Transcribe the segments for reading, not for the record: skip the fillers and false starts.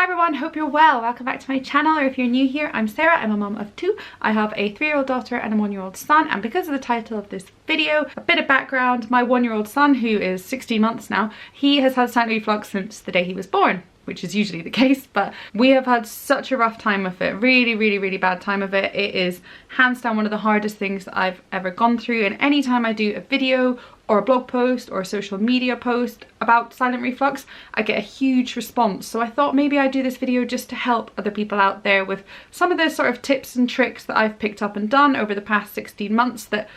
everyone, hope you're well. Welcome back to my channel, or if you're new here, I'm Sarah. I'm a mum of two. I have a 3-year-old daughter and a 1-year-old son, and because of the title of this video, a bit of background, my 1-year-old son, who is 16 months now, he has had silent reflux since the day he was born, which is usually the case, but we have had such a rough time of it, really bad time of it. It is hands down one of the hardest things that I've ever gone through, and anytime I do a video or a blog post or a social media post about silent reflux, I get a huge response. So I thought maybe I'd do this video just to help other people out there with some of the sort of tips and tricks that I've picked up and done over the past 16 months that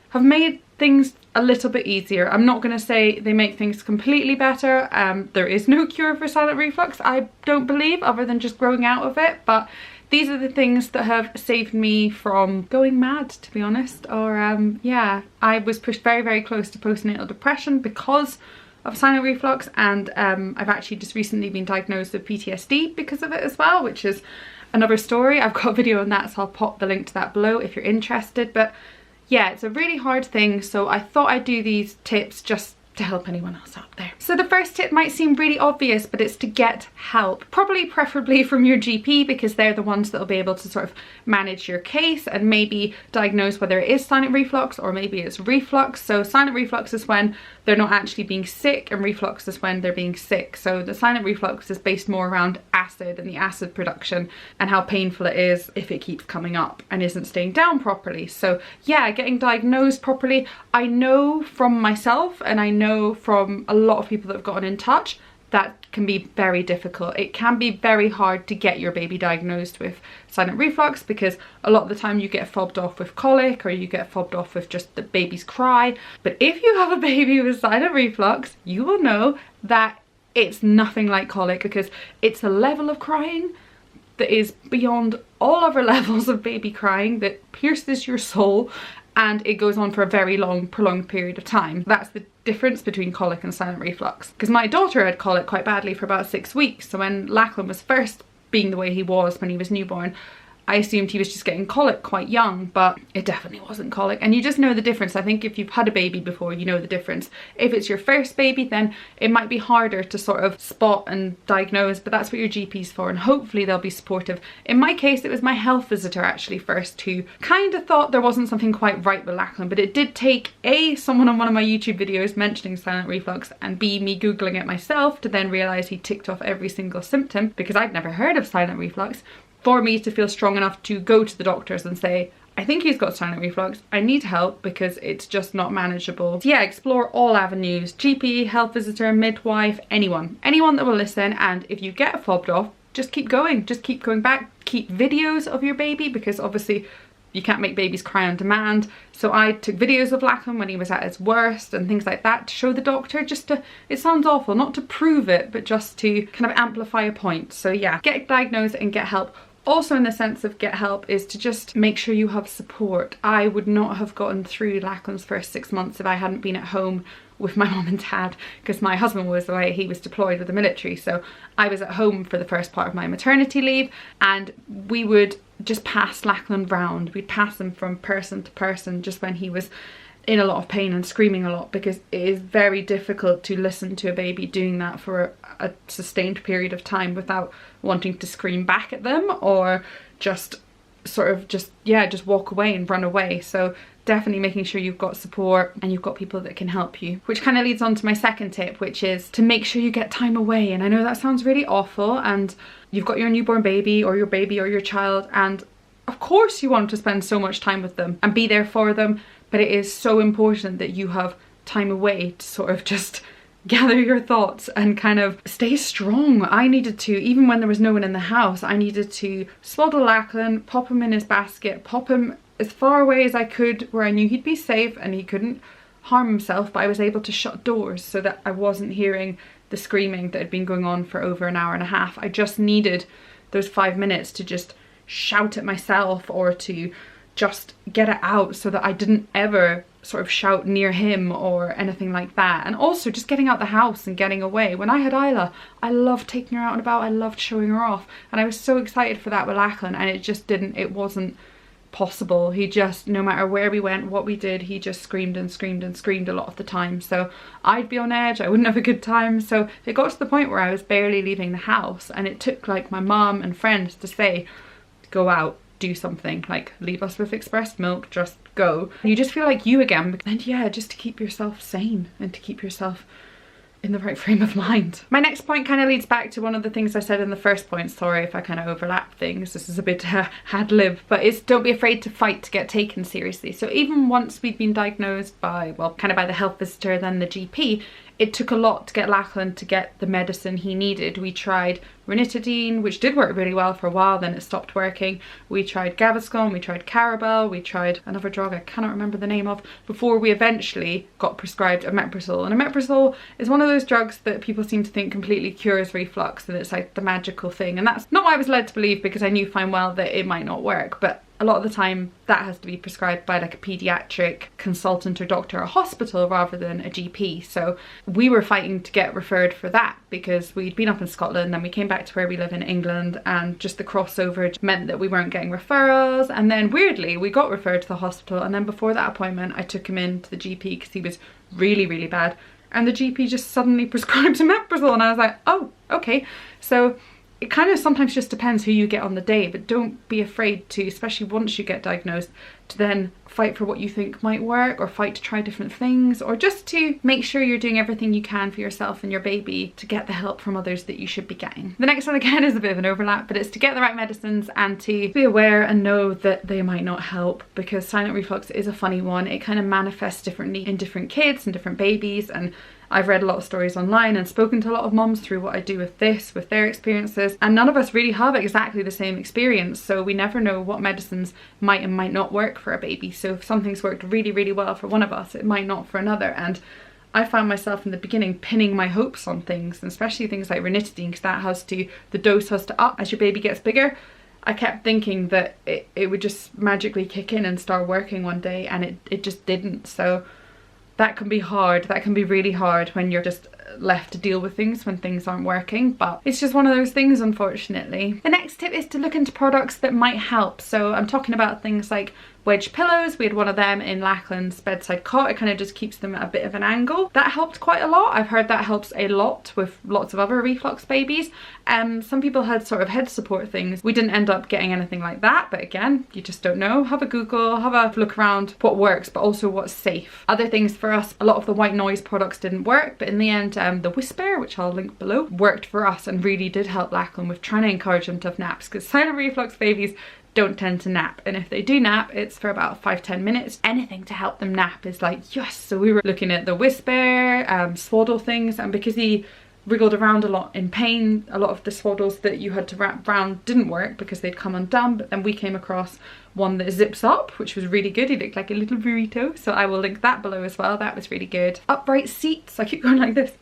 have made things a little bit easier. I'm not going to say they make things completely better. There is no cure for silent reflux, I don't believe, other than just growing out of it, but these are the things that have saved me from going mad, to be honest. Or yeah, I was pushed very close to postnatal depression because of silent reflux, and I've actually just recently been diagnosed with PTSD because of it as well, which is another story. I've got a video on that, so I'll pop the link to that below if you're interested. But yeah, it's a really hard thing, so I thought I'd do these tips just to help anyone else out there. So the first tip might seem really obvious, but it's to get help. Probably preferably from your GP, because they're the ones that will be able to sort of manage your case and maybe diagnose whether it is silent reflux or maybe it's reflux. So silent reflux is when they're not actually being sick, and reflux is when they're being sick. So the silent reflux is based more around acid and the acid production and how painful it is if it keeps coming up and isn't staying down properly. So yeah, getting diagnosed properly, I know from myself and I know from a lot of people that have gotten in touch, that can be very difficult. It can be very hard to get your baby diagnosed with silent reflux, because a lot of the time you get fobbed off with colic, or you get fobbed off with just the baby's cry. But if you have a baby with silent reflux, you will know that it's nothing like colic, because it's a level of crying that is beyond all other levels of baby crying, that pierces your soul, and it goes on for a very long, prolonged period of time. That's the difference between colic and silent reflux. Because my daughter had colic quite badly for about 6 weeks, so when Lachlan was first being the way he was when he was newborn, I assumed he was just getting colic quite young, but it definitely wasn't colic. And you just know the difference. I think if you've had a baby before, you know the difference. If it's your first baby, then it might be harder to sort of spot and diagnose, but that's what your GP's for, and hopefully they'll be supportive. In my case, it was my health visitor actually first, who kind of thought there wasn't something quite right with Lachlan, but it did take A, someone on one of my YouTube videos mentioning silent reflux, and B, me Googling it myself to then realise he ticked off every single symptom, because I'd never heard of silent reflux, for me to feel strong enough to go to the doctors and say, I think he's got silent reflux, I need help because it's just not manageable. So yeah, explore all avenues, GP, health visitor, midwife, anyone that will listen. And if you get fobbed off, just keep going back, keep videos of your baby, because obviously you can't make babies cry on demand. So I took videos of Lachlan when he was at his worst and things like that to show the doctor, just to, it sounds awful, not to prove it, but just to kind of amplify a point. So yeah, get diagnosed and get help. Also, in the sense of get help, is to just make sure you have support. I would not have gotten through Lachlan's first 6 months if I hadn't been at home with my mum and dad, because my husband was away, he was deployed with the military. So I was at home for the first part of my maternity leave, and we would just pass Lachlan round. We'd pass him from person to person just when he was in a lot of pain and screaming a lot, because it is very difficult to listen to a baby doing that for a sustained period of time without wanting to scream back at them, or just sort of just walk away and run away. So definitely making sure you've got support and you've got people that can help you. Which kind of leads on to my second tip, which is to make sure you get time away. And I know that sounds really awful, and you've got your newborn baby or your child, and of course you want to spend so much time with them and be there for them, but it is so important that you have time away to sort of just gather your thoughts and kind of stay strong. I needed to, even when there was no one in the house, I needed to swaddle Lachlan, pop him in his basket, pop him as far away as I could where I knew he'd be safe and he couldn't harm himself, but I was able to shut doors so that I wasn't hearing the screaming that had been going on for over an hour and a half. I just needed those 5 minutes to just shout at myself, or to just get it out, so that I didn't ever sort of shout near him or anything like that. And also just getting out the house and getting away. When I had Isla, I loved taking her out and about, I loved showing her off, and I was so excited for that with Lachlan, and it just didn't, it wasn't possible. He just, no matter where we went, what we did, he just screamed and screamed and screamed a lot of the time. So I'd be on edge, I wouldn't have a good time. So it got to the point where I was barely leaving the house, and it took like my mum and friends to say, go out, do something, like leave us with expressed milk, just go. You just feel like you again. And yeah, just to keep yourself sane and to keep yourself in the right frame of mind. My next point kind of leads back to one of the things I said in the first point. Sorry if I kind of overlap things. This is a bit ad lib, but it's don't be afraid to fight to get taken seriously. So even once we'd been diagnosed by, well, kind of by the health visitor, then the GP, it took a lot to get Lachlan to get the medicine he needed. We tried ranitidine, which did work really well for a while, then it stopped working. We tried Gaviscon, we tried Carabel, we tried another drug I cannot remember the name of, before we eventually got prescribed omeprazole. And omeprazole is one of those drugs that people seem to think completely cures reflux, and it's like the magical thing. And that's not what I was led to believe, because I knew fine well that it might not work. But a lot of the time that has to be prescribed by like a pediatric consultant or doctor or hospital rather than a GP. So we were fighting to get referred for that because we'd been up in Scotland, then we came back to where we live in England, and just the crossover meant that we weren't getting referrals. And then weirdly we got referred to the hospital, and then before that appointment I took him in to the GP because he was really, really bad, and the GP just suddenly prescribed omeprazole, and I was like, oh, okay. So it kind of sometimes just depends who you get on the day, but don't be afraid to, especially once you get diagnosed, to then fight for what you think might work, or fight to try different things, or just to make sure you're doing everything you can for yourself and your baby to get the help from others that you should be getting. The next one again is a bit of an overlap, but it's to get the right medicines and to be aware and know that they might not help, because silent reflux is a funny one. It kind of manifests differently in different kids and different babies, and I've read a lot of stories online and spoken to a lot of mums through what I do with this, with their experiences, and none of us really have exactly the same experience, so we never know what medicines might and might not work for a baby. So if something's worked really, really well for one of us, it might not for another. And I found myself in the beginning pinning my hopes on things, and especially things like ranitidine, because that has to, the dose has to up as your baby gets bigger. I kept thinking that it would just magically kick in and start working one day, and it just didn't. So that can be hard. That can be really hard when you're just left to deal with things when things aren't working, but it's just one of those things, unfortunately. The next tip is to look into products that might help. So I'm talking about things like wedge pillows. We had one of them in Lachlan's bedside cot. It kind of just keeps them at a bit of an angle. That helped quite a lot. I've heard that helps a lot with lots of other reflux babies. Some people had sort of head support things. We didn't end up getting anything like that, but again, you just don't know. Have a Google, have a look around what works, but also what's safe. Other things for us, a lot of the white noise products didn't work, but in the end, the Whisper, which I'll link below, worked for us and really did help Lachlan with trying to encourage him to have naps, because silent reflux babies don't tend to nap, and if they do nap, it's for about 5-10 minutes. Anything to help them nap is like, yes. So we were looking at the Whisper, swaddle things, and because he wriggled around a lot in pain, a lot of the swaddles that you had to wrap around didn't work because they'd come undone. But then we came across one that zips up, which was really good. He looked like a little burrito, so I will link that below as well. That was really good. Upright seats, I keep going like this.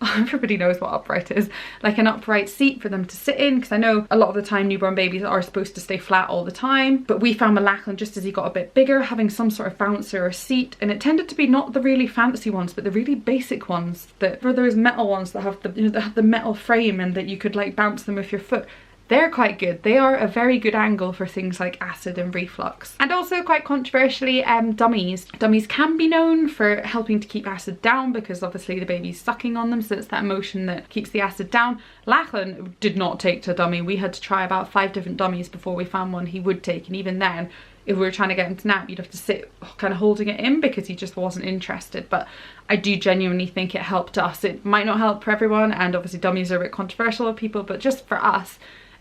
Everybody knows what upright is, like an upright seat for them to sit in, because I know a lot of the time newborn babies are supposed to stay flat all the time, but we found with Lachlan, just as he got a bit bigger, having some sort of bouncer or seat, and it tended to be not the really fancy ones, but the really basic ones, that for those metal ones that have the, you know, that have the metal frame and that you could like bounce them with your foot. They're quite good. They are a very good angle for things like acid and reflux. And also, quite controversially, dummies. Dummies can be known for helping to keep acid down, because obviously the baby's sucking on them, so it's that motion that keeps the acid down. Lachlan did not take to a dummy. We had to try about 5 different dummies before we found one he would take, and even then, if we were trying to get him to nap, you'd have to sit kind of holding it in because he just wasn't interested. But I do genuinely think it helped us. It might not help for everyone, and obviously dummies are a bit controversial with people, but just for us,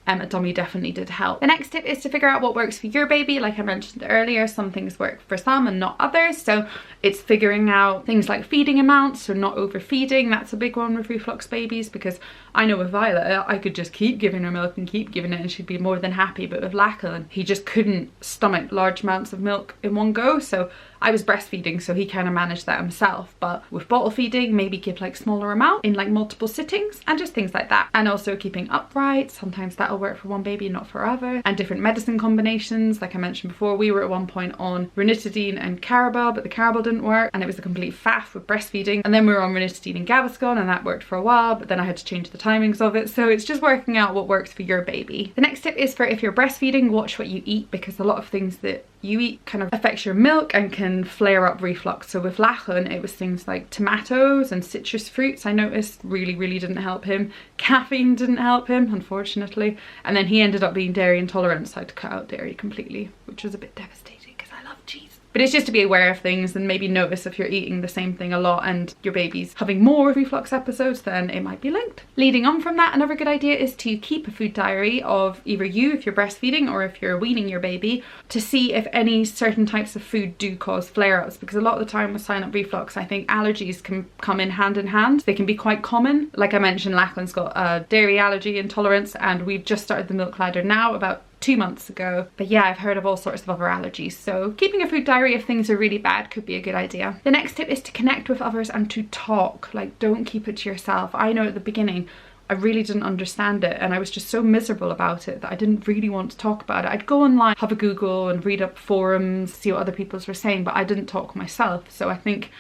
a dummy definitely did help. The next tip is to figure out what works for your baby. Like I mentioned earlier, some things work for some and not others. So it's figuring out things like feeding amounts, so not overfeeding. That's a big one with reflux babies, because I know with Violet, I could just keep giving her milk and keep giving it and she'd be more than happy. But with Lachlan, he just couldn't stomach large amounts of milk in one go. So I was breastfeeding, so he kind of managed that himself. But with bottle feeding, maybe give like smaller amount in like multiple sittings and just things like that. And also keeping upright, sometimes that'll that'll work for one baby, not for other, and different medicine combinations. Like I mentioned before, we were at one point on ranitidine and Carabel, but the Carabel didn't work and it was a complete faff with breastfeeding. And then we were on ranitidine and Gaviscon and that worked for a while, but then I had to change the timings of it. So it's just working out what works for your baby. The next tip is for if you're breastfeeding, watch what you eat, because a lot of things that you eat kind of affects your milk and can flare up reflux. So with Lachlan, it was things like tomatoes and citrus fruits I noticed really didn't help him. Caffeine didn't help him, unfortunately. And then he ended up being dairy intolerant, so I had to cut out dairy completely, which was a bit devastating because I love cheese. But it's just to be aware of things and maybe notice if you're eating the same thing a lot and your baby's having more reflux episodes, then it might be linked. Leading on from that, another good idea is to keep a food diary of either you if you're breastfeeding or if you're weaning your baby, to see if any certain types of food do cause flare-ups, because a lot of the time with silent reflux, I think allergies can come in hand. They can be quite common. Like I mentioned, Lachlan's got a dairy allergy intolerance and we've just started the milk ladder now about 2 months ago. But yeah, I've heard of all sorts of other allergies, so keeping a food diary if things are really bad could be a good idea. The next tip is to connect with others and to talk. Like, don't keep it to yourself. I know at the beginning I really didn't understand it and I was just so miserable about it that I didn't really want to talk about it. I'd go online, have a Google and read up forums, see what other people were saying, but I didn't talk myself. So I think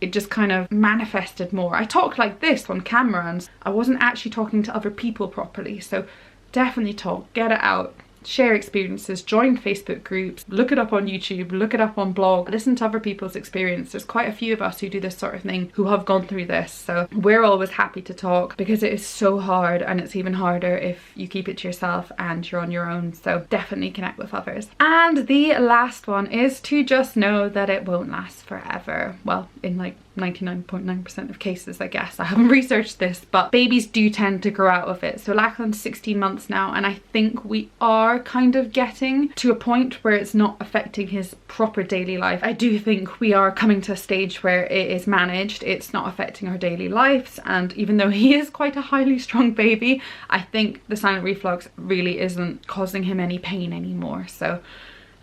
it just kind of manifested more. I talked like this on camera and I wasn't actually talking to other people properly. So definitely talk, get it out. Share experiences, join Facebook groups, look it up on YouTube, look it up on blog, listen to other people's experience. There's quite a few of us who do this sort of thing who have gone through this, so we're always happy to talk because it is so hard, and it's even harder if you keep it to yourself and you're on your own. So definitely connect with others. And the last one is to just know that it won't last forever. Well, in like 99.9% of cases, I guess. I haven't researched this, but babies do tend to grow out of it. So Lachlan's 16 months now, and I think we are kind of getting to a point where it's not affecting his proper daily life. I do think we are coming to a stage where it is managed, it's not affecting our daily lives, and even though he is quite a highly strung baby, I think the silent reflux really isn't causing him any pain anymore. So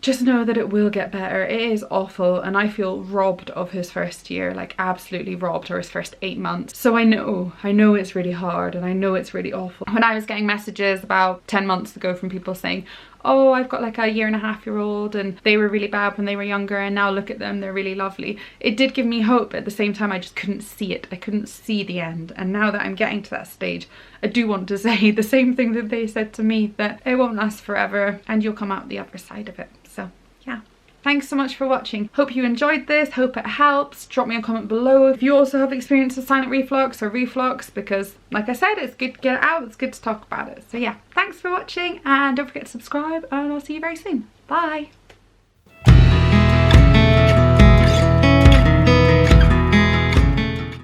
just know that it will get better. It is awful and I feel robbed of his first year, like absolutely robbed, or his first 8 months. So I know it's really hard and I know it's really awful. When I was getting messages about 10 months ago from people saying, oh, I've got like a 1.5-year-old and they were really bad when they were younger and now look at them, they're really lovely. It did give me hope. At the same time, I just couldn't see it. I couldn't see the end. And now that I'm getting to that stage, I do want to say the same thing that they said to me, that it won't last forever and you'll come out the other side of it. So yeah. Thanks so much for watching. Hope you enjoyed this, hope it helps. Drop me a comment below if you also have experience with silent reflux or reflux, because like I said, it's good to get it out, it's good to talk about it. So yeah, thanks for watching and don't forget to subscribe and I'll see you very soon. Bye!